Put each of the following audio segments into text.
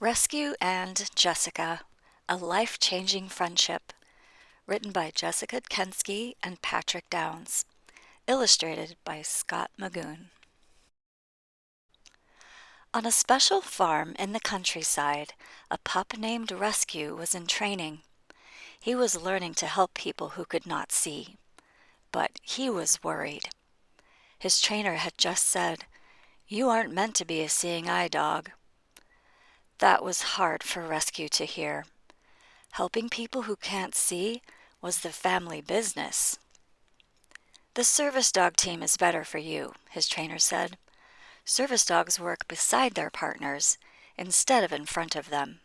Rescue and Jessica, A Life-Changing Friendship, written by Jessica Kensky and Patrick Downs, illustrated by Scott Magoon. On a special farm in the countryside, a pup named Rescue was in training. He was learning to help people who could not see, but he was worried. His trainer had just said, "You aren't meant to be a seeing eye dog." That was hard for Rescue to hear. Helping people who can't see was the family business. "The service dog team is better for you," his trainer said. "Service dogs work beside their partners instead of in front of them."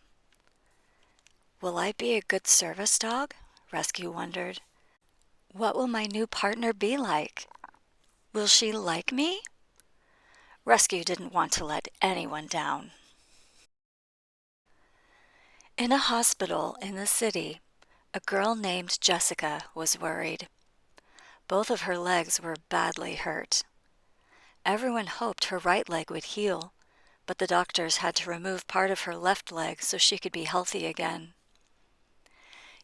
Will I be a good service dog? Rescue wondered. What will my new partner be like? Will she like me? Rescue didn't want to let anyone down. In a hospital in the city, a girl named Jessica was worried. Both of her legs were badly hurt. Everyone hoped her right leg would heal, but the doctors had to remove part of her left leg so she could be healthy again.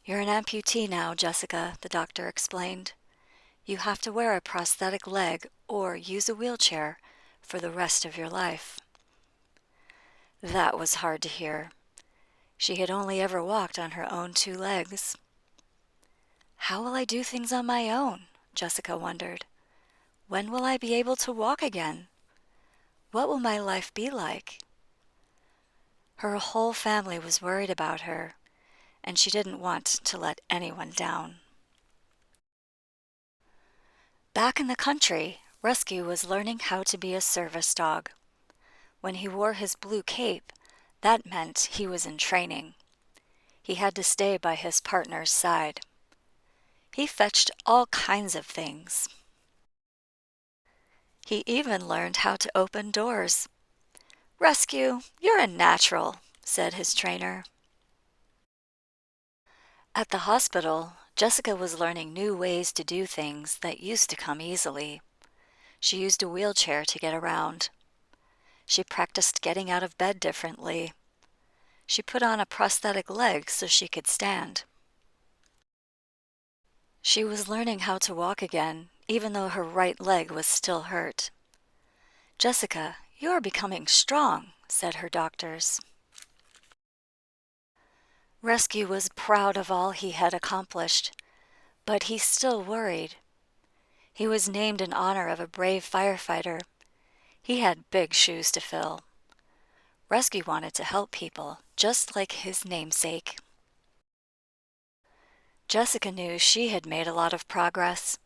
"You're an amputee now, Jessica," the doctor explained. "You have to wear a prosthetic leg or use a wheelchair for the rest of your life." That was hard to hear. She had only ever walked on her own two legs. How will I do things on my own? Jessica wondered. When will I be able to walk again? What will my life be like? Her whole family was worried about her, and she didn't want to let anyone down. Back in the country, Rescue was learning how to be a service dog. When he wore his blue cape, that meant he was in training. He had to stay by his partner's side. He fetched all kinds of things. He even learned how to open doors. "Rescue, you're a natural," said his trainer. At the hospital, Jessica was learning new ways to do things that used to come easily. She used a wheelchair to get around. She practiced getting out of bed differently. She put on a prosthetic leg so she could stand. She was learning how to walk again, even though her right leg was still hurt. "Jessica, you're becoming strong," said her doctors. Rescue was proud of all he had accomplished, but he still worried. He was named in honor of a brave firefighter. He had big shoes to fill. Rescue wanted to help people, just like his namesake. Jessica knew she had made a lot of progress,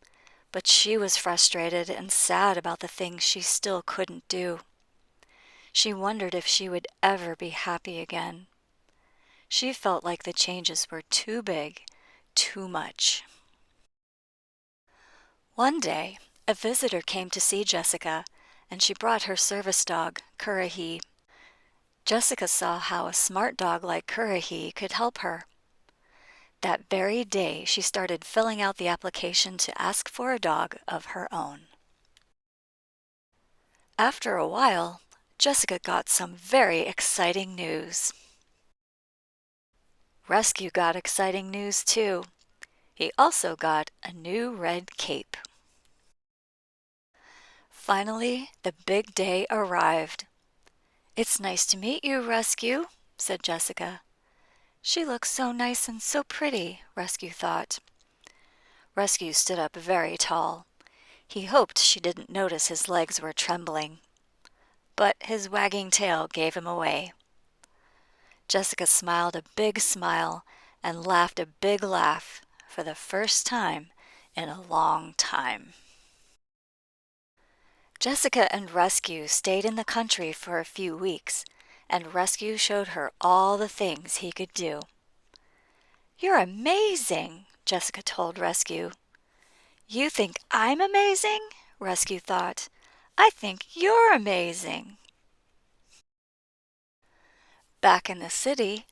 but she was frustrated and sad about the things she still couldn't do. She wondered if she would ever be happy again. She felt like the changes were too big, too much. One day, a visitor came to see Jessica, and she brought her service dog, Currahee. Jessica saw how a smart dog like Currahee could help her. That very day, she started filling out the application to ask for a dog of her own. After a while, Jessica got some very exciting news. Rescue got exciting news too. He also got a new red cape. Finally, the big day arrived. "It's nice to meet you, Rescue," said Jessica. "She looks so nice and so pretty," Rescue thought. Rescue stood up very tall. He hoped she didn't notice his legs were trembling. But his wagging tail gave him away. Jessica smiled a big smile and laughed a big laugh for the first time in a long time. Jessica and Rescue stayed in the country for a few weeks, and Rescue showed her all the things he could do. "You're amazing," Jessica told Rescue. "You think I'm amazing?" Rescue thought. "I think you're amazing." Back in the city,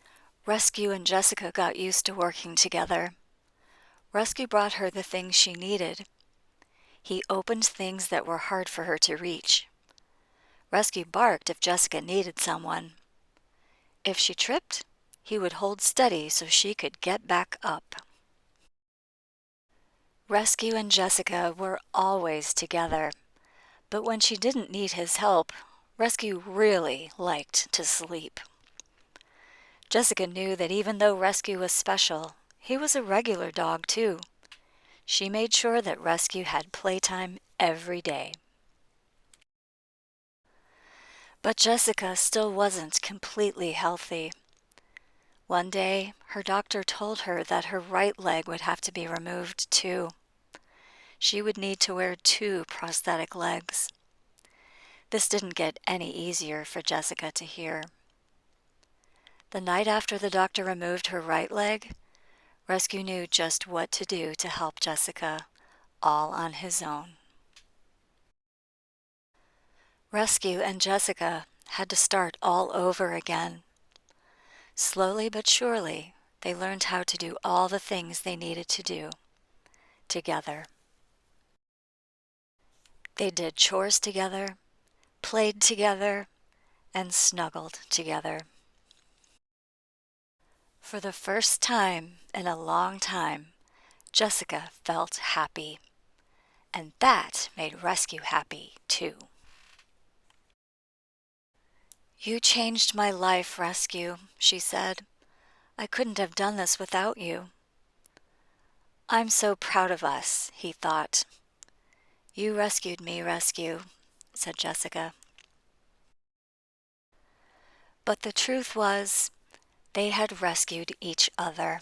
Rescue and Jessica got used to working together. Rescue brought her the things she needed. He opened things that were hard for her to reach. Rescue barked if Jessica needed someone. If she tripped, he would hold steady so she could get back up. Rescue and Jessica were always together, but when she didn't need his help, Rescue really liked to sleep. Jessica knew that even though Rescue was special, he was a regular dog too. She made sure that Rescue had playtime every day. But Jessica still wasn't completely healthy. One day, her doctor told her that her right leg would have to be removed too. She would need to wear 2 prosthetic legs. This didn't get any easier for Jessica to hear. The night after the doctor removed her right leg, Rescue knew just what to do to help Jessica, all on his own. Rescue and Jessica had to start all over again. Slowly but surely, they learned how to do all the things they needed to do together. They did chores together, played together, and snuggled together. For the first time in a long time, Jessica felt happy, and that made Rescue happy too. "You changed my life, Rescue," she said. "I couldn't have done this without you." "I'm so proud of us," he thought. "You rescued me, Rescue," said Jessica. But the truth was, they had rescued each other.